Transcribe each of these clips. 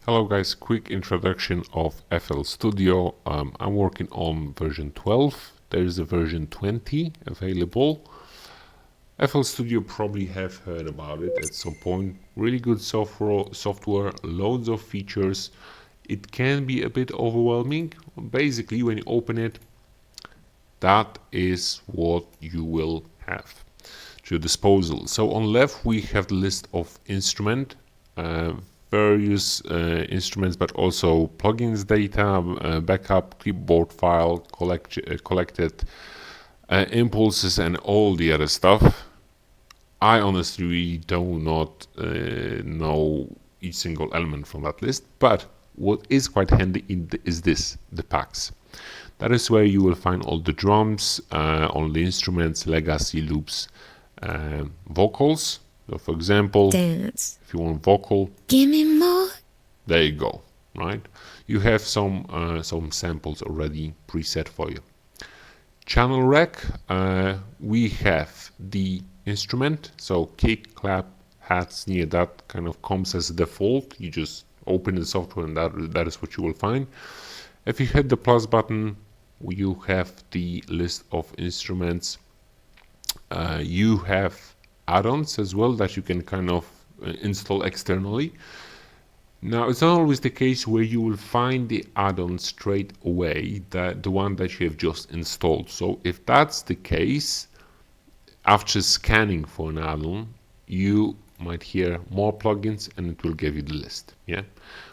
Hello guys, quick introduction of FL Studio. I'm working on version 12. There is a version 20 available. FL Studio probably have heard about it at some point. Really good software, loads of features. It can be a bit overwhelming. Basically, when you open it, that is what you will have to your disposal. So on left we have the list of instrument, various instruments, but also plugins data, backup, clipboard file, collected impulses, and all the other stuff. I honestly do not know each single element from that list, but what is quite handy is the packs. That is where you will find all the drums, all the instruments, legacy loops, vocals. So for example, dance. If you want vocal, Give me more. There you go, right? You have some samples already preset for you. Channel rec, we have the instrument, so kick, clap, hat, snare, that kind of comes as a default. You just open the software and that is what you will find. If you hit the plus button, you have the list of instruments. You have add-ons as well that you can kind of install externally. Now, it's not always the case where you will find the add-on straight away, the one that you have just installed. So if that's the case, after scanning for an add-on, you might hear more plugins and it will give you the list. Yeah,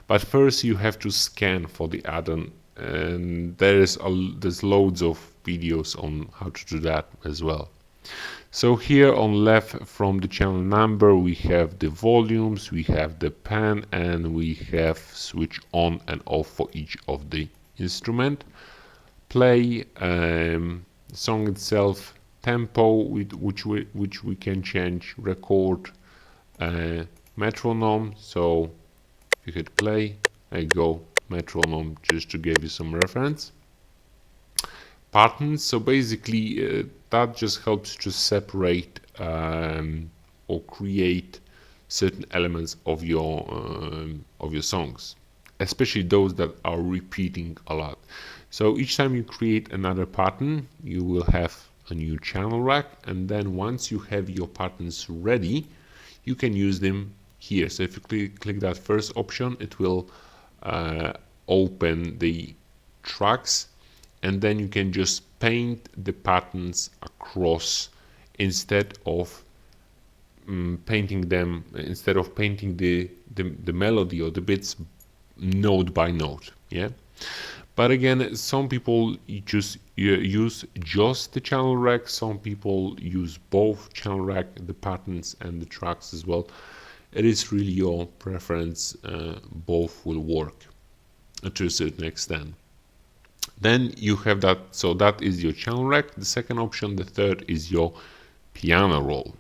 but first you have to scan for the add-on, and there's loads of videos on how to do that as well. So here on left from the channel number, we have the volumes, we have the pan, and we have switch on and off for each of the instrument. Play, song itself, tempo, which we can change, record, metronome. So if you hit play, there you go, metronome, just to give you some reference. Patterns, so basically that just helps to separate or create certain elements of your songs, especially those that are repeating a lot. So each time you create another pattern, you will have a new channel rack, and then once you have your patterns ready, you can use them here. So if you click that first option, it will open the tracks, and then you can just paint the patterns across instead of painting the melody or the bits note by note. Yeah, but again, some people use just the channel rack, some people use both channel rack, the patterns and the tracks as well. It is really your preference. Both will work to a certain extent. Then you have that, so that is your channel rack, the second option. The third is your piano roll.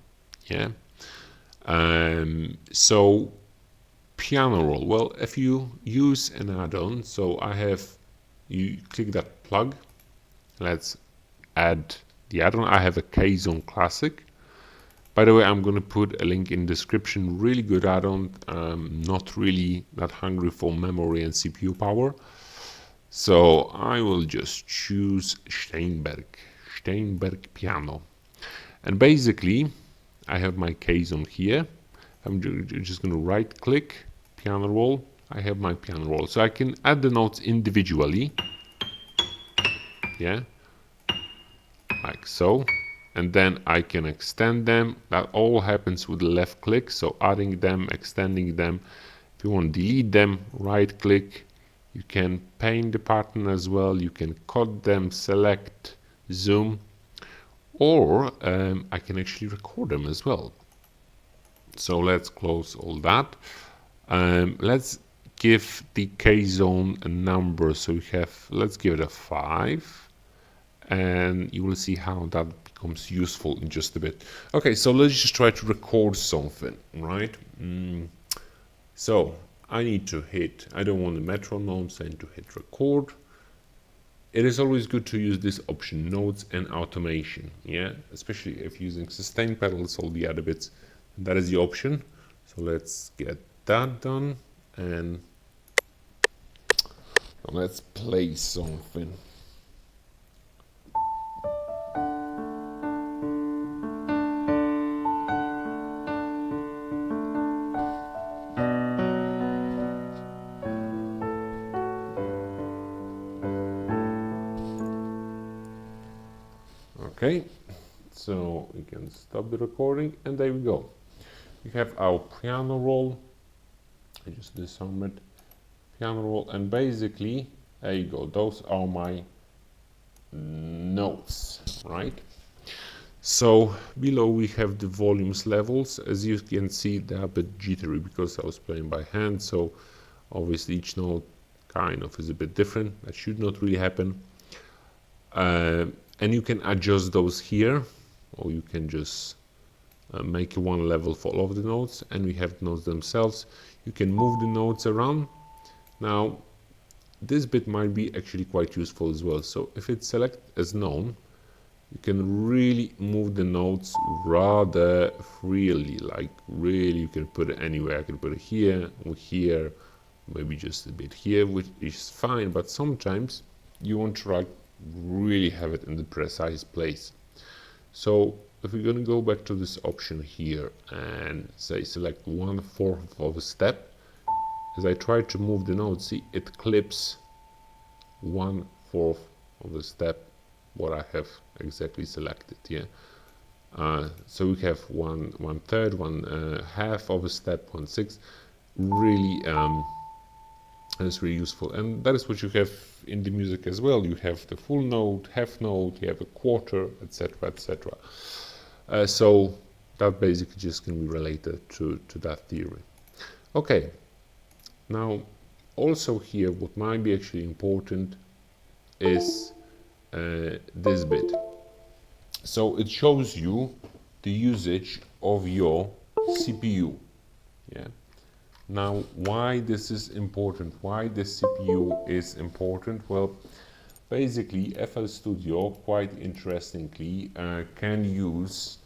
Yeah, so piano roll, well, if you use an add-on, so you click that plug, let's add the add-on. I have a K-Zone Classic. By the way, I'm going to put a link in description. Really good add-on. Not really that hungry for memory and CPU power. So I will just choose Steinberg piano. And basically, I have my K-Zone here. I'm just going to right click, piano roll. I have my piano roll. So I can add the notes individually. Yeah, like so. And then I can extend them. That all happens with the left click. So adding them, extending them. If you want to delete them, right click. You can paint the pattern as well. You can cut them, select, zoom, or I can actually record them as well. So let's close all that. Let's give the K-Zone a number. So we have, let's give it a 5, and you will see how that becomes useful in just a bit. Okay, so let's just try to record something, right? So I need to hit, I don't want the metronome, so I need to hit record. It is always good to use this option, notes and automation, yeah, especially if using sustain pedals, all the other bits. That is the option. So let's get that done, and Let's play something. Okay, so we can stop the recording, and there we go. We have our piano roll. I just disarm it. Piano roll, and basically, there you go. Those are my notes, right? So below we have the volumes levels. As you can see, they're a bit jittery because I was playing by hand. So obviously each note kind of is a bit different. That should not really happen. And you can adjust those here, or you can just make one level for all of the notes, and we have the notes themselves. You can move the notes around. Now this bit might be actually quite useful as well. So if it's select as known, you can really move the notes rather freely, like really you can put it anywhere. I can put it here or here, maybe just a bit here, which is fine, but sometimes you want to like really have it in the precise place. So if we're going to go back to this option here and say select 1/4 of a step, as I try to move the note, see it clips 1/4 of the step what I have exactly selected. So we have 1/3, 1/2 of a step, 1/6. Really that's really useful, and that is what you have in the music as well. You have the full note, half note, you have a quarter, etc., etc. So that basically just can be related to that theory. Okay, now also here what might be actually important is this bit. So it shows you the usage of your CPU. Now, why this is important? Why the CPU is important? Well, basically, FL Studio, quite interestingly, can use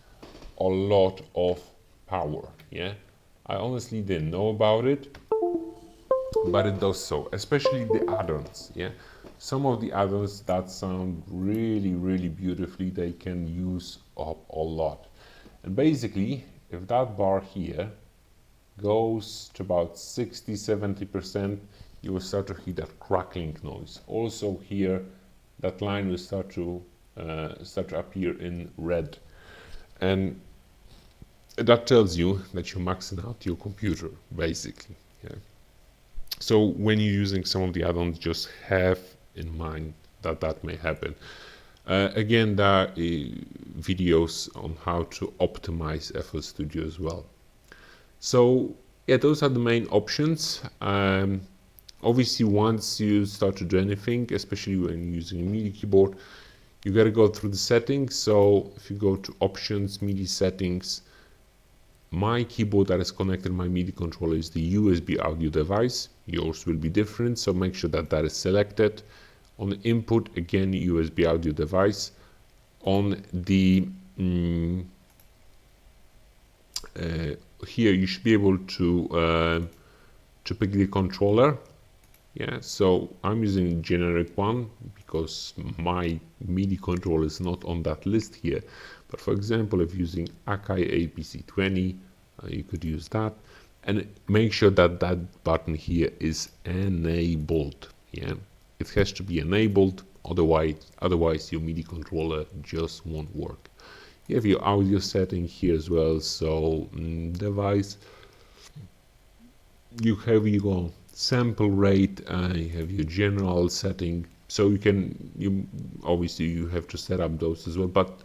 a lot of power. I honestly didn't know about it, but it does so, especially the add-ons. Some of the add-ons that sound really, really beautifully, they can use up a lot. And basically, if that bar here goes to about 60-70%, you will start to hear that crackling noise. Also here, that line will start to appear in red, and that tells you that you're maxing out your computer, basically. So when you're using some of the add-ons, just have in mind that that may happen. Again, there are videos on how to optimize FL Studio as well. So those are the main options. Obviously, once you start to do anything, especially when you're using a MIDI keyboard, you got to go through the settings. So if you go to options, MIDI settings, my keyboard that is connected to my MIDI controller is the USB audio device. Yours will be different, so make sure that that is selected. On the input, again, USB audio device. On the here you should be able to pick the controller. So I'm using generic one because my MIDI controller is not on that list here. But for example, if using Akai APC20, you could use that, and make sure that that button here is enabled. It has to be enabled, otherwise your MIDI controller just won't work. You have your audio setting here as well, so device, you have your sample rate, you have your general setting, so obviously you have to set up those as well, but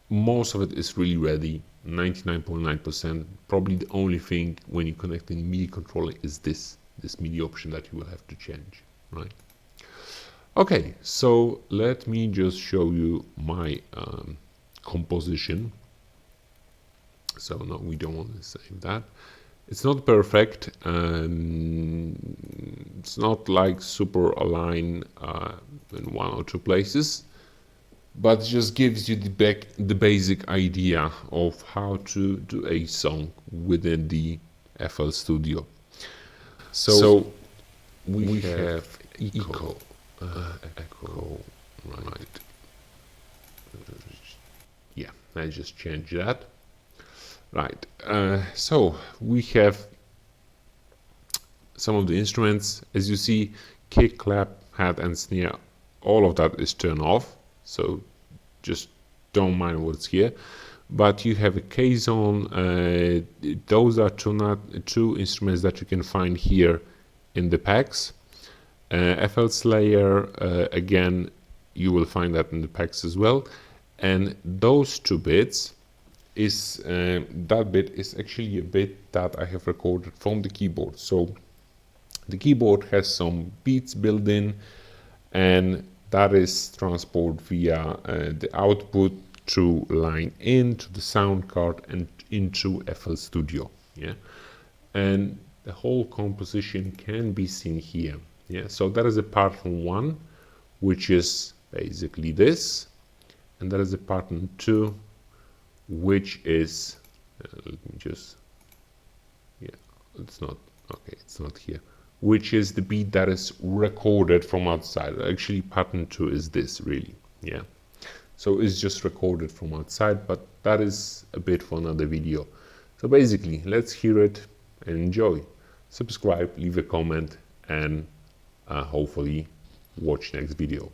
most of it is really ready, 99.9%. Probably the only thing when you're connecting MIDI controller is this MIDI option that you will have to change, right? Okay, so let me just show you my composition. So no, we don't want to save that. It's not perfect, it's not like super aligned in one or two places, but just gives you the basic idea of how to do a song within the FL Studio. So we have echo, echo, right. Yeah, I just changed that. Right, so we have some of the instruments. As you see, kick, clap, hat and snare, all of that is turned off, so just don't mind what's here. But you have a K-Zone, those are two instruments that you can find here in the packs. FL Slayer, again, you will find that in the packs as well. And those two bits is, that bit is actually a bit that I have recorded from the keyboard. So the keyboard has some beats built in, and that is transported via the output through line in to the sound card and into FL Studio. Yeah, and the whole composition can be seen here. Yeah, so that is a pattern 1, which is basically this, and that is a pattern 2, which is let me just, yeah, it's not okay, it's not here, which is the beat that is recorded from outside. Actually, pattern 2 is this, really. Yeah, so it's just recorded from outside, but that is a bit for another video. So basically, let's hear it and enjoy. Subscribe, leave a comment, and hopefully watch next video.